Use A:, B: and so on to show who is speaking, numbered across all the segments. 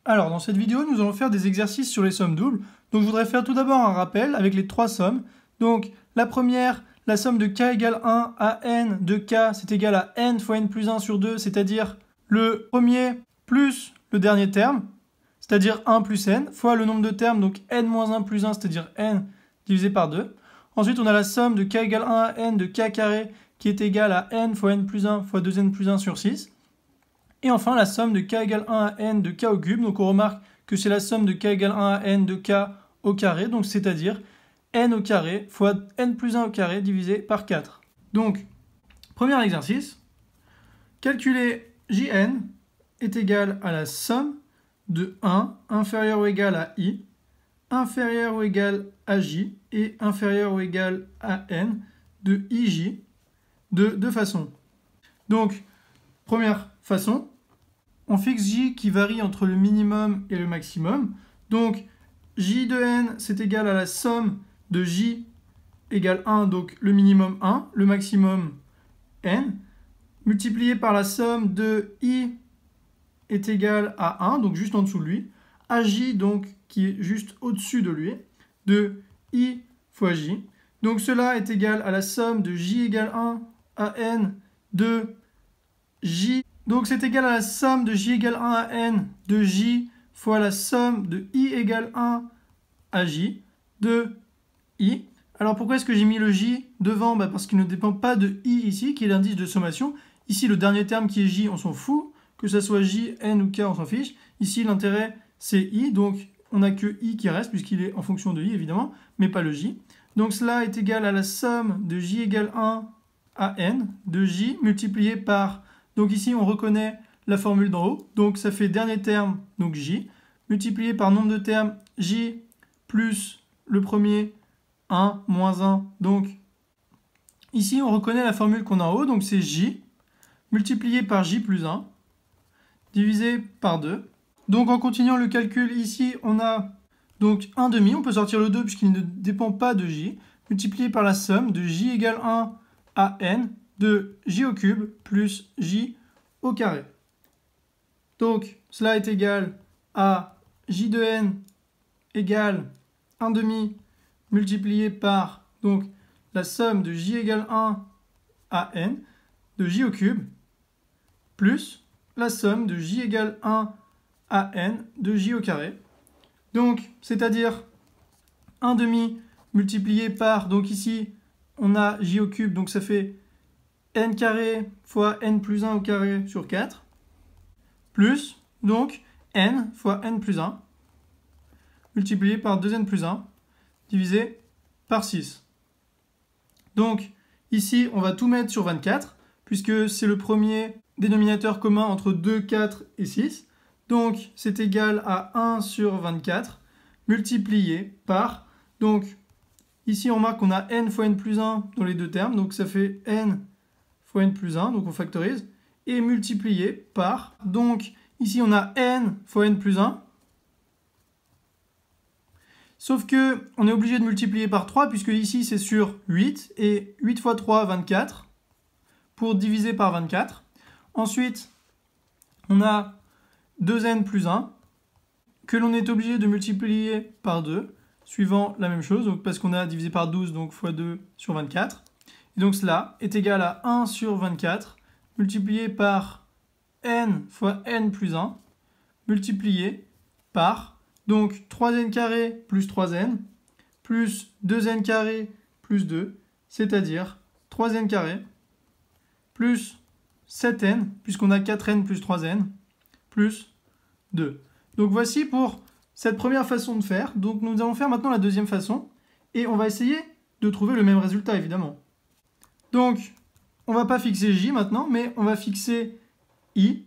A: Alors, dans cette vidéo, nous allons faire des exercices sur les sommes doubles. Donc, je voudrais faire tout d'abord un rappel avec les trois sommes. Donc, la première, la somme de k égale 1 à n de k, c'est égal à n fois n plus 1 sur 2, c'est-à-dire le premier plus le dernier terme, c'est-à-dire 1 plus n, fois le nombre de termes, donc n moins 1 plus 1, c'est-à-dire n divisé par 2. Ensuite, on a la somme de k égale 1 à n de k carré, qui est égal à n fois n plus 1 fois 2n plus 1 sur 6. Et enfin, la somme de k égale 1 à n de k au cube. Donc, on remarque que c'est la somme de k égale 1 à n de k au carré, donc c'est-à-dire n au carré fois n plus 1 au carré divisé par 4. Donc, premier exercice, calculer Jn est égal à la somme de 1 inférieur ou égal à i, inférieur ou égal à j et inférieur ou égal à n de ij de deux façons. Donc, première façon, on fixe j qui varie entre le minimum et le maximum. Donc, j de n, c'est égal à la somme de j égale 1, donc le minimum 1, le maximum n, multiplié par la somme de i est égal à 1, donc juste en dessous de lui, à j, donc qui est juste au-dessus de lui, de i fois j. Donc cela est égal à la somme de j égale 1 à n de j. Donc c'est égal à la somme de j égale 1 à n de j fois la somme de i égale 1 à j de i. Alors pourquoi est-ce que j'ai mis le j devant? Parce qu'il ne dépend pas de i ici, qui est l'indice de sommation. Ici, le dernier terme qui est j, on s'en fout. Que ça soit j, n ou k, on s'en fiche. Ici, l'intérêt, c'est i. Donc, on n'a que i qui reste, puisqu'il est en fonction de i, évidemment, mais pas le j. Donc, cela est égal à la somme de j égale 1 à n de j multiplié par... Donc ici, on reconnaît la formule d'en haut. Donc, ça fait dernier terme, donc j, multiplié par nombre de termes j plus le premier 1 moins 1. Donc, ici, on reconnaît la formule qu'on a en haut. Donc, c'est j multiplié par j plus 1 divisé par 2. Donc, en continuant le calcul, ici, on a donc 1 demi. On peut sortir le 2 puisqu'il ne dépend pas de j, multiplié par la somme de j égale 1 à n de j au cube plus j au carré. Donc, cela est égal à j de n égale 1 demi multiplié par donc, la somme de j égale 1 à n de j au cube plus la somme de j égale 1 à n de j au carré. Donc, c'est-à-dire 1 demi multiplié par, donc ici, on a j au cube, donc ça fait n carré fois n plus 1 au carré sur 4, plus, donc, n fois n plus 1, multiplié par 2n plus 1, divisé par 6. Donc, ici, on va tout mettre sur 24, puisque c'est le premier dénominateur commun entre 2, 4 et 6. Donc, c'est égal à 1 sur 24, multiplié par... Donc, ici, on remarque qu'on a n fois n plus 1 dans les deux termes. Donc, ça fait n fois n plus 1, donc on factorise. Et multiplié par... Donc, ici, on a n fois n plus 1. Sauf que on est obligé de multiplier par 3, puisque ici, c'est sur 8. Et 8 fois 3, 24, pour diviser par 24. Ensuite, on a 2n plus 1, que l'on est obligé de multiplier par 2, suivant la même chose, donc parce qu'on a divisé par 12, donc fois 2 sur 24. Et donc cela est égal à 1 sur 24, multiplié par n fois n plus 1, multiplié par, donc 3n carré plus 3n, plus 2n carré plus 2, c'est-à-dire 3n carré, plus 7n, puisqu'on a 4n plus 3n, plus 2. Donc voici pour cette première façon de faire. Donc nous allons faire maintenant la deuxième façon, et on va essayer de trouver le même résultat, évidemment. Donc, on ne va pas fixer j maintenant, mais on va fixer i.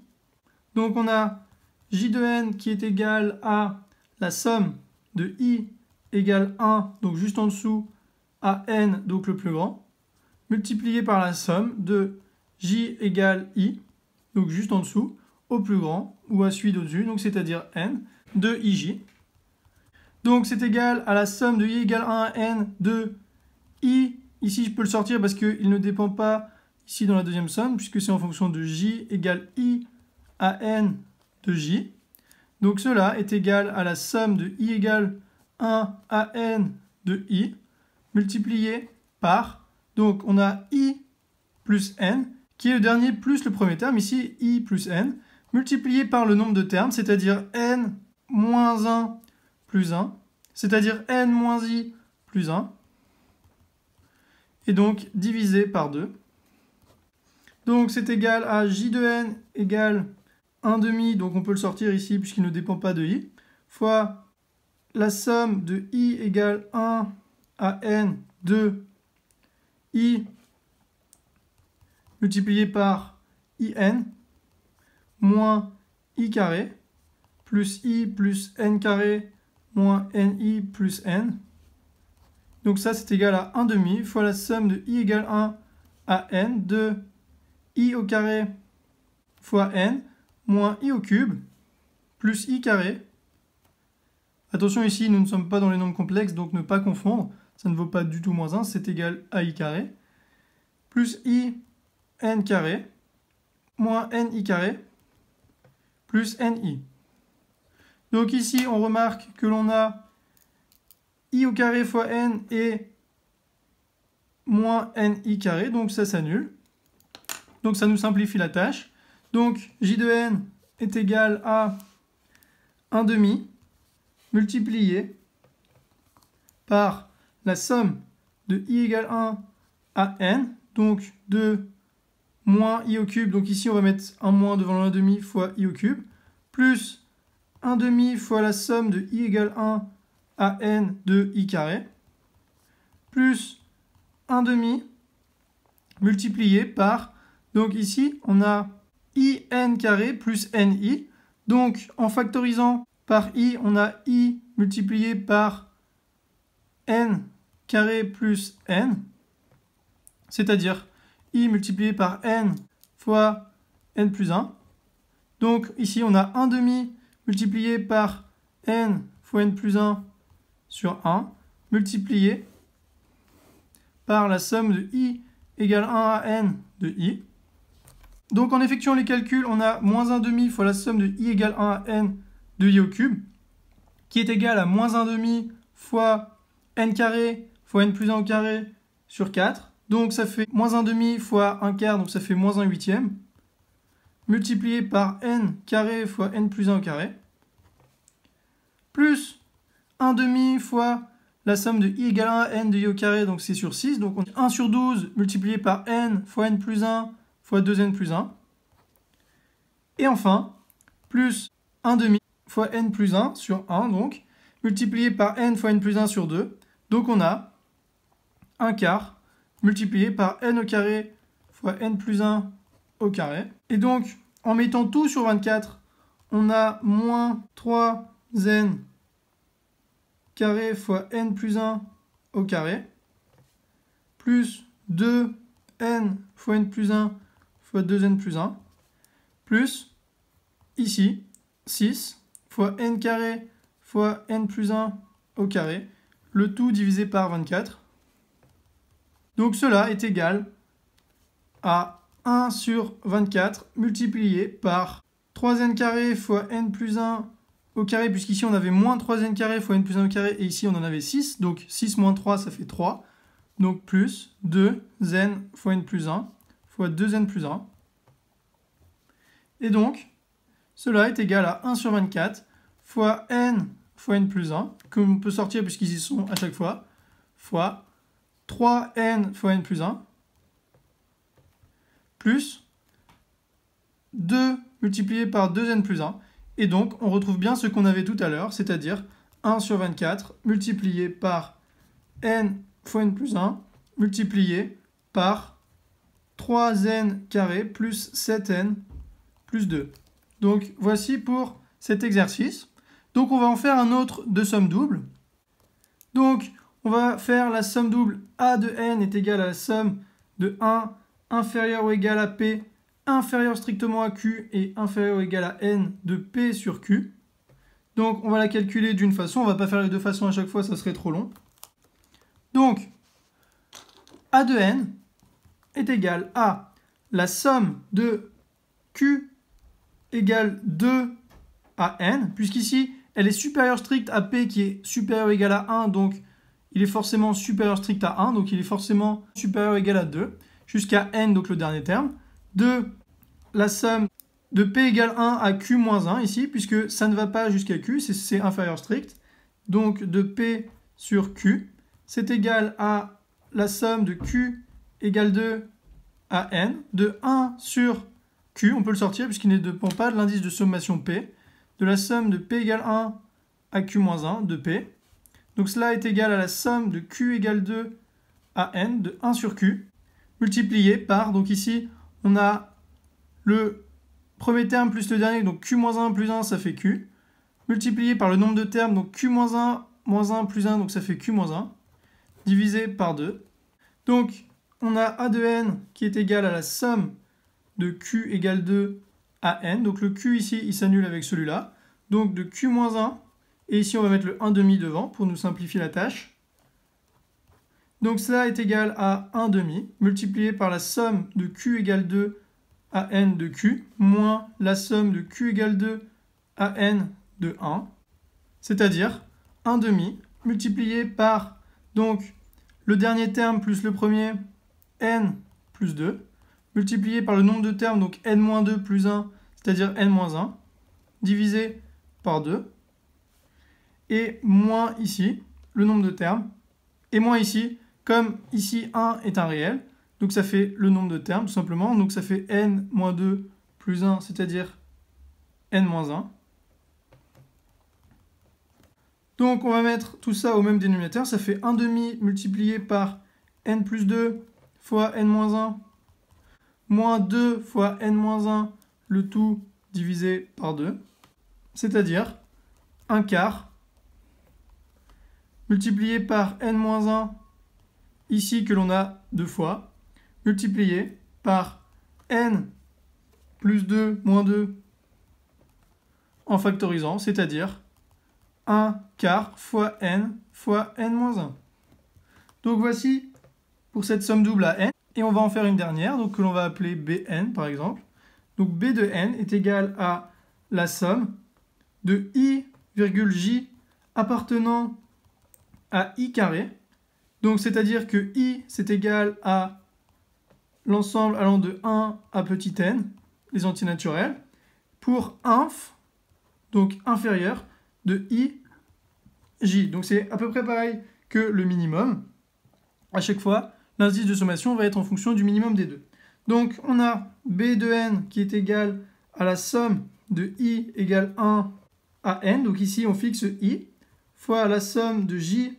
A: Donc on a j de n qui est égal à la somme de i égale 1, donc juste en dessous, à n, donc le plus grand, multiplié par la somme de j égale i, donc juste en dessous, au plus grand, ou à celui d'au-dessus, donc c'est-à-dire n, de ij. Donc c'est égal à la somme de i égale 1 à n de i, ici je peux le sortir parce qu'il ne dépend pas ici dans la deuxième somme, puisque c'est en fonction de j égale i à n de j. Donc cela est égal à la somme de i égale 1 à n de i, multiplié par, donc on a i plus n, qui est le dernier plus le premier terme, ici i plus n, multiplié par le nombre de termes, c'est-à-dire n moins 1 plus 1, c'est-à-dire n moins i plus 1, et donc divisé par 2. Donc c'est égal à j de n égale 1 demi, donc on peut le sortir ici puisqu'il ne dépend pas de i, fois la somme de i égale 1 à n de i multiplié par in moins i carré plus i plus n carré moins ni plus n. Donc ça c'est égal à 1 demi fois la somme de i égale 1 à n de i au carré fois n moins i au cube plus i carré. Attention ici, nous ne sommes pas dans les nombres complexes, donc ne pas confondre. Ça ne vaut pas du tout moins 1, c'est égal à i carré. Plus i n carré moins ni carré plus ni. Donc ici, on remarque que l'on a i au carré fois n et moins ni carré, donc ça s'annule. Donc ça nous simplifie la tâche. Donc j de n est égal à 1 demi multiplié par la somme de i égale 1 à n, donc de moins i au cube, donc ici on va mettre un moins devant le 1 demi fois i au cube, plus 1 demi fois la somme de i égale 1 à n de i carré, plus 1 demi multiplié par, donc ici on a i n carré plus ni, donc en factorisant par i, on a i multiplié par n carré plus n, c'est-à-dire i multiplié par n fois n plus 1. Donc ici, on a 1 demi multiplié par n fois n plus 1 sur 1, multiplié par la somme de i égale 1 à n de i. Donc en effectuant les calculs, on a moins 1 demi fois la somme de i égale 1 à n de i au cube, qui est égal à moins 1 demi fois n carré fois n plus 1 au carré sur 4. Donc ça fait moins 1 demi fois 1 quart, donc ça fait moins 1 huitième, multiplié par n carré fois n plus 1 au carré, plus 1 demi fois la somme de i égale 1 à n de i au carré, donc c'est sur 6, donc on a 1 sur 12 multiplié par n fois n plus 1 fois 2n plus 1. Et enfin, plus 1 demi fois n plus 1 sur 1, donc, multiplié par n fois n plus 1 sur 2. Donc on a 1 quart multiplié par n au carré fois n plus 1 au carré. Et donc, en mettant tout sur 24, on a moins 3n carré fois n plus 1 au carré, plus 2n fois n plus 1 fois 2n plus 1, plus, ici, 6 fois n carré fois n plus 1 au carré, le tout divisé par 24. Donc cela est égal à 1 sur 24 multiplié par 3n carré fois n plus 1 au carré, puisqu'ici on avait moins 3n carré fois n plus 1 au carré, et ici on en avait 6, donc 6 moins 3 ça fait 3, donc plus 2n fois n plus 1 fois 2n plus 1. Et donc, cela est égal à 1 sur 24 fois n plus 1, que l'on peut sortir puisqu'ils y sont à chaque fois, fois 3n fois n plus 1, plus 2 multiplié par 2n plus 1. Et donc, on retrouve bien ce qu'on avait tout à l'heure, c'est-à-dire 1 sur 24 multiplié par n fois n plus 1, multiplié par 3n carré plus 7n plus 2. Donc, voici pour cet exercice. Donc, on va en faire un autre de somme double. Donc, on va faire la somme double a de n est égale à la somme de 1 inférieur ou égal à p inférieur strictement à q et inférieur ou égal à n de p sur q. Donc, on va la calculer d'une façon. On ne va pas faire les deux façons à chaque fois, ça serait trop long. Donc, a de n est égal à la somme de q égale 2 à n, puisqu'ici, elle est supérieure stricte à p qui est supérieur ou égal à 1, donc il est forcément supérieur strict à 1, donc il est forcément supérieur ou égal à 2, jusqu'à n, donc le dernier terme, de la somme de p égale 1 à q moins 1 ici, puisque ça ne va pas jusqu'à q, c'est inférieur strict. Donc de p sur q, c'est égal à la somme de q égale 2 à n, de 1 sur q, on peut le sortir puisqu'il ne dépend pas de l'indice de sommation p, de la somme de p égale 1 à q moins 1 de p. Donc cela est égal à la somme de q égale 2 à n, de 1 sur q, multiplié par, donc ici, on a le premier terme plus le dernier, donc q moins 1 plus 1, ça fait q, multiplié par le nombre de termes, donc q moins 1 moins 1 plus 1, donc ça fait q moins 1, divisé par 2. Donc, on a a de n qui est égal à la somme de q égale 2 à n. Donc le q ici, il s'annule avec celui-là. Donc de q moins 1, et ici on va mettre le 1 demi devant pour nous simplifier la tâche. Donc cela est égal à 1 demi, multiplié par la somme de q égale 2 à n de q, moins la somme de q égale 2 à n de 1, c'est-à-dire 1 demi, multiplié par, donc, le dernier terme plus le premier, n plus 2, multiplié par le nombre de termes, donc n-2 plus 1, c'est-à-dire n-1, divisé par 2, et moins ici, le nombre de termes, et moins ici, comme ici 1 est un réel, donc ça fait le nombre de termes tout simplement, donc ça fait n-2 plus 1, c'est-à-dire n-1. Donc on va mettre tout ça au même dénominateur, ça fait 1 demi multiplié par n plus 2 fois n-1, moins 2 fois n-1, le tout divisé par 2, c'est-à-dire 1 quart multiplié par n-1, ici que l'on a 2 fois, multiplié par n plus 2 moins 2 en factorisant, c'est-à-dire 1 quart fois n moins 1. Donc voici pour cette somme double à n, et on va en faire une dernière, donc que l'on va appeler Bn par exemple. Donc B de n est égal à la somme de i, j appartenant à i carré. Donc c'est-à-dire que i c'est égal à l'ensemble allant de 1 à petit n, les antinaturels, pour inf, donc inférieur, de i, j. Donc c'est à peu près pareil que le minimum. À chaque fois, l'indice de sommation va être en fonction du minimum des deux. Donc on a b de n qui est égal à la somme de i égale 1 à n. Donc ici on fixe i, fois la somme de j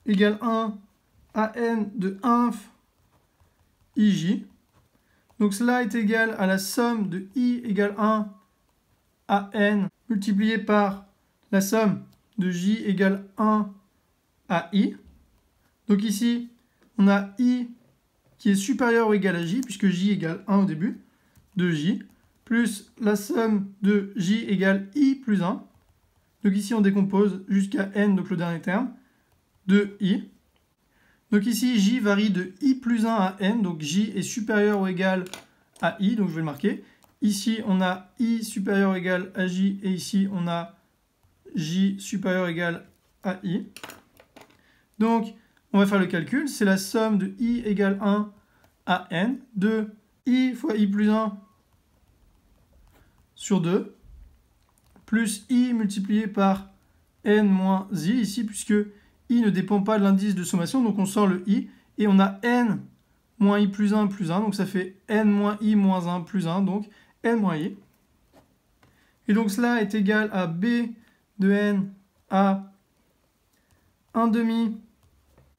A: égale 1 à n de inf ij. Donc cela est égal à la somme de i égale 1 à n multiplié par la somme de j égale 1 à i. Donc ici, on a i qui est supérieur ou égal à j, puisque j égale 1 au début, de j, plus la somme de j égale i plus 1. Donc ici, on décompose jusqu'à n, donc le dernier terme, de i. Donc ici, j varie de i plus 1 à n, donc j est supérieur ou égal à i, donc je vais le marquer. Ici, on a i supérieur ou égal à j, et ici, on a j supérieur ou égal à i. Donc, on va faire le calcul, c'est la somme de i égale 1 à n, de i fois i plus 1 sur 2, plus i multiplié par n moins i, ici, puisque i ne dépend pas de l'indice de sommation, donc on sort le i, et on a n moins i plus 1 plus 1, donc ça fait n moins i moins 1 plus 1, donc n moins i. Et donc cela est égal à b de n à 1 demi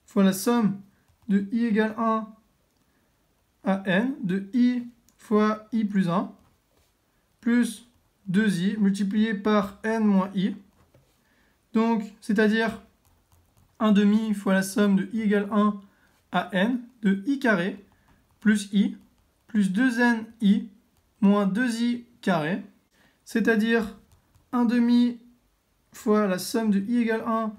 A: fois la somme de i égale 1 à n, de i fois i plus 1, plus 2i multiplié par n moins i. Donc, c'est-à-dire 1 demi fois la somme de i égale 1 à n, de i carré, plus i, plus 2ni, moins 2i carré, c'est-à-dire 1 demi fois la somme de i égale 1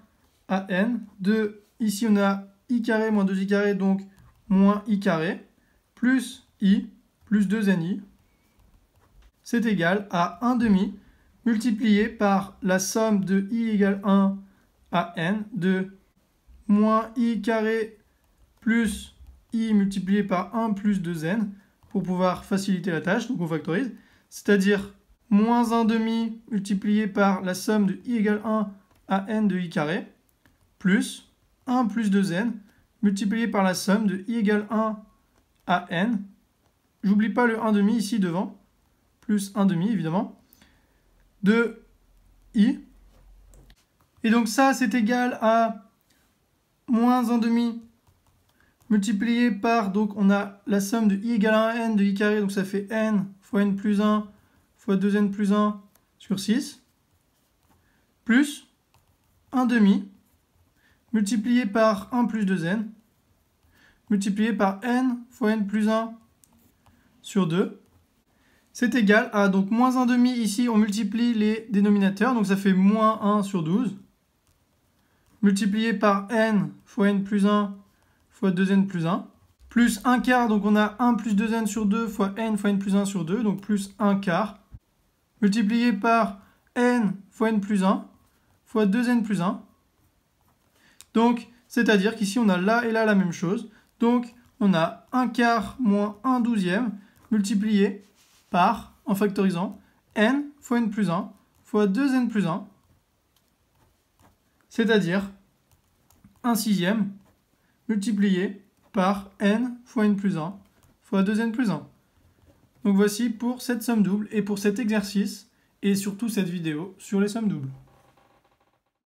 A: à n, de, ici on a i carré moins 2i carré, donc moins i carré, plus i, plus 2ni, c'est égal à 1 demi multiplié par la somme de i égale 1 à n de moins i carré plus i multiplié par 1 plus 2n pour pouvoir faciliter la tâche, donc on factorise, c'est-à-dire moins 1 demi multiplié par la somme de i égale 1 à n de i carré plus 1 plus 2n multiplié par la somme de i égale 1 à n. J'oublie pas le 1 demi ici devant, plus 1 demi évidemment, de i. Et donc ça, c'est égal à moins 1 demi multiplié par, donc on a la somme de i égale 1 à n de i carré, donc ça fait n fois n plus 1 fois 2n plus 1 sur 6, plus 1 demi multiplié par 1 plus 2n, multiplié par n fois n plus 1 sur 2, c'est égal à, donc moins 1 demi, ici on multiplie les dénominateurs, donc ça fait moins 1 sur 12, multiplié par n fois n plus 1 fois 2n plus 1, plus 1 quart, donc on a 1 plus 2n sur 2 fois n fois n plus 1 sur 2, donc plus 1 quart, multiplié par n fois n plus 1 fois 2n plus 1. Donc, c'est-à-dire qu'ici on a là et là la même chose. Donc, on a 1 quart moins 1 douzième multiplié par, en factorisant, n fois n plus 1 fois 2n plus 1, c'est-à-dire 1 sixième multiplié par n fois n plus 1 fois 2n plus 1. Donc voici pour cette somme double et pour cet exercice et surtout cette vidéo sur les sommes doubles.